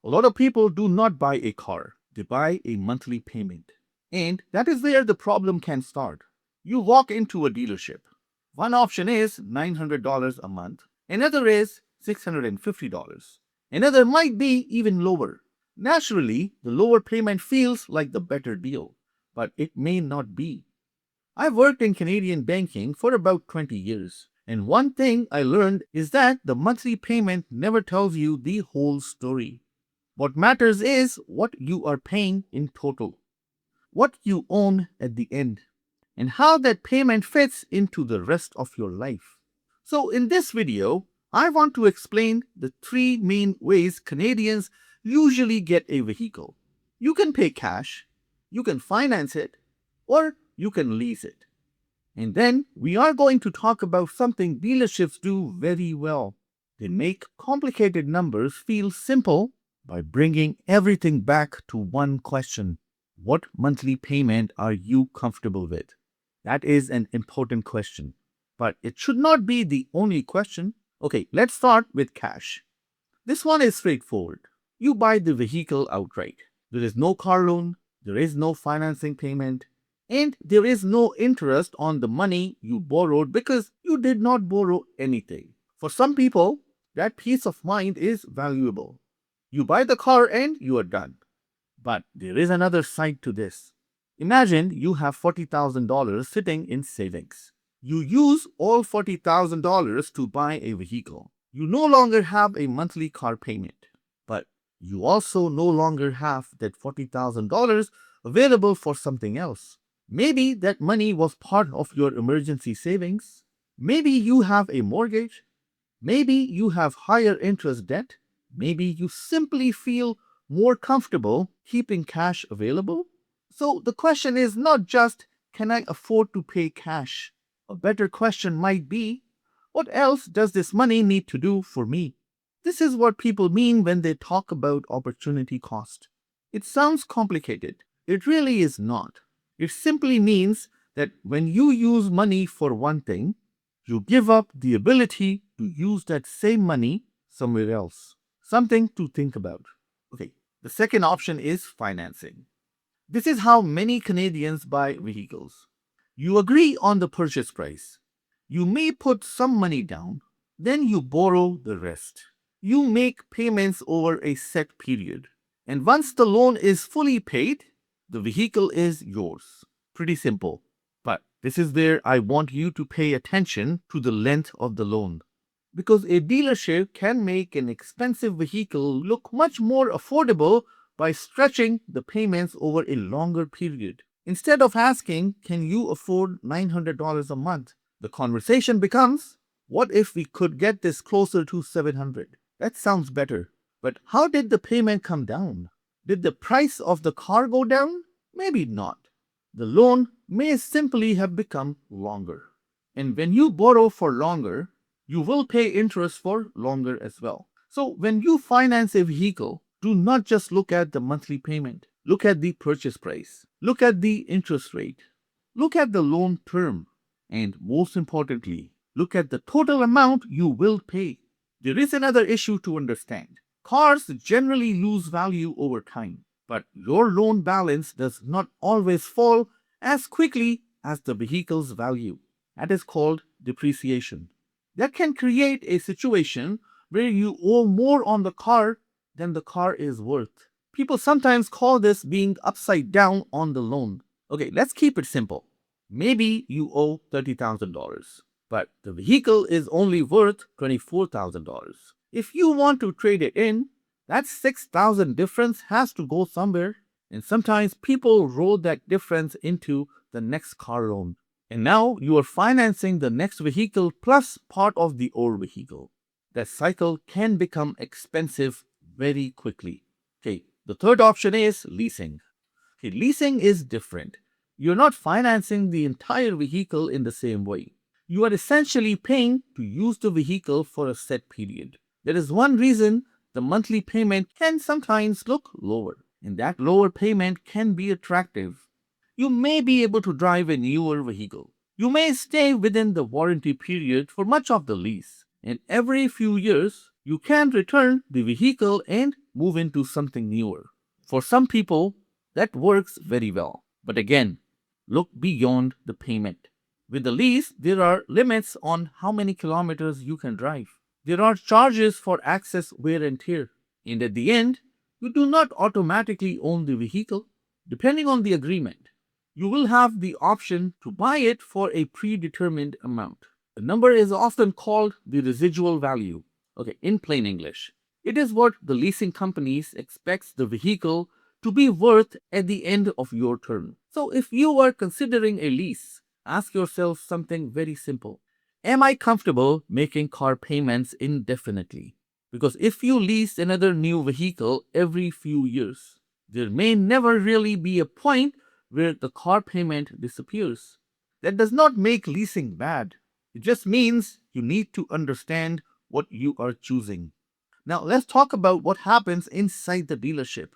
A lot of people do not buy a car, they buy a monthly payment. And that is where the problem can start. You walk into a dealership. One option is $900 a month, another is $650. Another might be even lower. Naturally, the lower payment feels like the better deal, but it may not be. I've worked in Canadian banking for about 20 years, and one thing I learned is that the monthly payment never tells you the whole story. What matters is what you are paying in total, what you own at the end, and how that payment fits into the rest of your life. So, in this video, I want to explain the three main ways Canadians usually get a vehicle. You can pay cash, you can finance it, or you can lease it. And then we are going to talk about something dealerships do very well. They make complicated numbers feel simple by bringing everything back to one question. What monthly payment are you comfortable with? That is an important question. But it should not be the only question. Okay, let's start with cash. This one is straightforward. You buy the vehicle outright. There is no car loan, there is no financing payment, and there is no interest on the money you borrowed because you did not borrow anything. For some people, that peace of mind is valuable. You buy the car and you are done. But there is another side to this. Imagine you have $40,000 sitting in savings. You use all $40,000 to buy a vehicle. You no longer have a monthly car payment, but you also no longer have that $40,000 available for something else. Maybe that money was part of your emergency savings. Maybe you have a mortgage. Maybe you have higher interest debt. Maybe you simply feel more comfortable keeping cash available. So the question is not just, can I afford to pay cash? A better question might be, what else does this money need to do for me? This is what people mean when they talk about opportunity cost. It sounds complicated. It really is not. It simply means that when you use money for one thing, you give up the ability to use that same money somewhere else. Something to think about. Okay, the second option is financing. This is how many Canadians buy vehicles. You agree on the purchase price. You may put some money down, then you borrow the rest. You make payments over a set period. And once the loan is fully paid, the vehicle is yours. Pretty simple. But this is where I want you to pay attention to the length of the loan. Because a dealership can make an expensive vehicle look much more affordable by stretching the payments over a longer period. Instead of asking, can you afford $900 a month? The conversation becomes, what if we could get this closer to $700? That sounds better. But how did the payment come down? Did the price of the car go down? Maybe not. The loan may simply have become longer. And when you borrow for longer, you will pay interest for longer as well. So when you finance a vehicle, do not just look at the monthly payment. Look at the purchase price. Look at the interest rate. Look at the loan term. And most importantly, look at the total amount you will pay. There is another issue to understand. Cars generally lose value over time, but your loan balance does not always fall as quickly as the vehicle's value. That is called depreciation. That can create a situation where you owe more on the car than the car is worth. People sometimes call this being upside down on the loan. Okay, let's keep it simple. Maybe you owe $30,000, but the vehicle is only worth $24,000. If you want to trade it in, that $6,000 difference has to go somewhere. And sometimes people roll that difference into the next car loan. And now you are financing the next vehicle plus part of the old vehicle. That cycle can become expensive very quickly. Okay, the third option is leasing. Okay, leasing is different. You're not financing the entire vehicle in the same way. You are essentially paying to use the vehicle for a set period. There is one reason the monthly payment can sometimes look lower, and that lower payment can be attractive. You may be able to drive a newer vehicle. You may stay within the warranty period for much of the lease, and every few years, You can return the vehicle and move into something newer. For some people, that works very well. But again, look beyond the payment. With the lease, there are limits on how many kilometers you can drive. There are charges for access, wear, and tear. And at the end, you do not automatically own the vehicle. Depending on the agreement, you will have the option to buy it for a predetermined amount. The number is often called the residual value. Okay, in plain English, it is what the leasing companies expects the vehicle to be worth at the end of your term. So if you are considering a lease, ask yourself something very simple. Am I comfortable making car payments indefinitely? Because if you lease another new vehicle every few years, there may never really be a point where the car payment disappears. That does not make leasing bad. It just means you need to understand what you are choosing. Now, let's talk about what happens inside the dealership.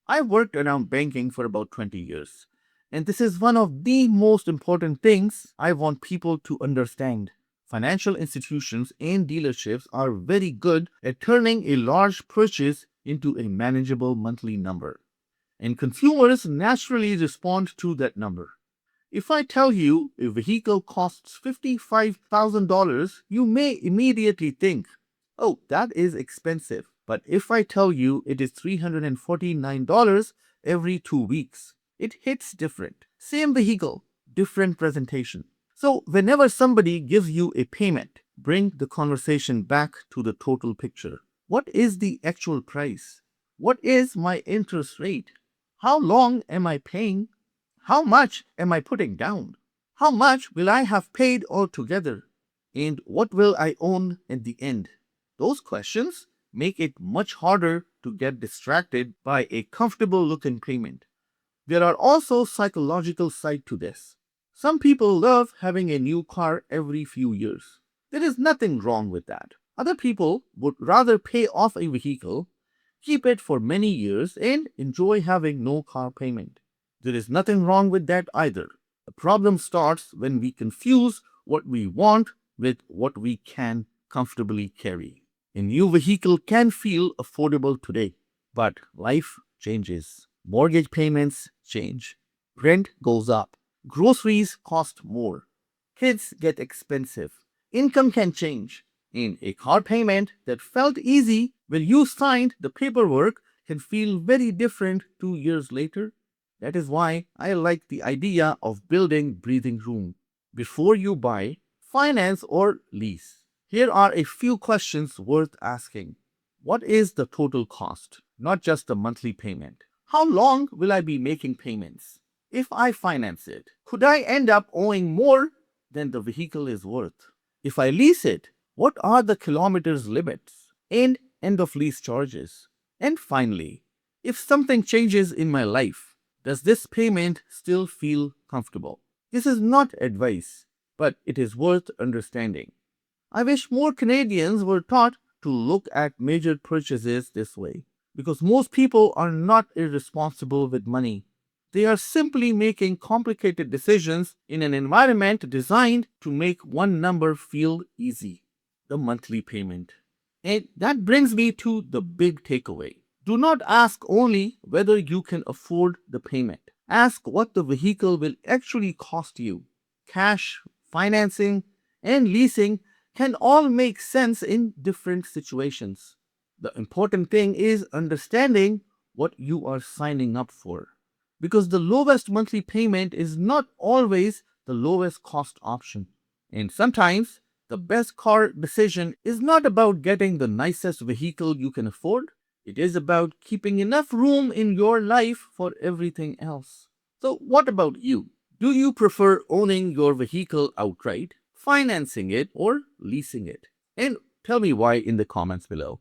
I worked around banking for about 20 years, and this is one of the most important things I want people to understand. Financial institutions and dealerships are very good at turning a large purchase into a manageable monthly number, and consumers naturally respond to that number. If I tell you a vehicle costs $55,000, you may immediately think, oh, that is expensive. But if I tell you it is $349 every 2 weeks, it hits different. Same vehicle, different presentation. So, whenever somebody gives you a payment, bring the conversation back to the total picture. What is the actual price? What is my interest rate? How long am I paying? How much am I putting down? How much will I have paid altogether? And what will I own at the end? Those questions make it much harder to get distracted by a comfortable looking payment. There are also psychological side to this. Some people love having a new car every few years. There is nothing wrong with that. Other people would rather pay off a vehicle, keep it for many years, and enjoy having no car payment. There is nothing wrong with that either. The problem starts when we confuse what we want with what we can comfortably carry. A new vehicle can feel affordable today, but life changes. Mortgage payments change. Rent goes up. Groceries cost more. Kids get expensive. Income can change. And a car payment that felt easy when you signed the paperwork can feel very different 2 years later. That is why I like the idea of building breathing room. Before you buy, finance, or lease, here are a few questions worth asking. What is the total cost? Not just the monthly payment. How long will I be making payments? If I finance it, could I end up owing more than the vehicle is worth? If I lease it, what are the kilometers limits and end of lease charges? And finally, if something changes in my life, does this payment still feel comfortable? This is not advice, but it is worth understanding. I wish more Canadians were taught to look at major purchases this way, because most people are not irresponsible with money. They are simply making complicated decisions in an environment designed to make one number feel easy: the monthly payment. And that brings me to the big takeaway. Do not ask only whether you can afford the payment. Ask what the vehicle will actually cost you. Cash, financing, and leasing can all make sense in different situations. The important thing is understanding what you are signing up for, because the lowest monthly payment is not always the lowest cost option. And sometimes the best car decision is not about getting the nicest vehicle you can afford. It is about keeping enough room in your life for everything else. So, what about you? Do you prefer owning your vehicle outright, financing it, or leasing it? And tell me why in the comments below.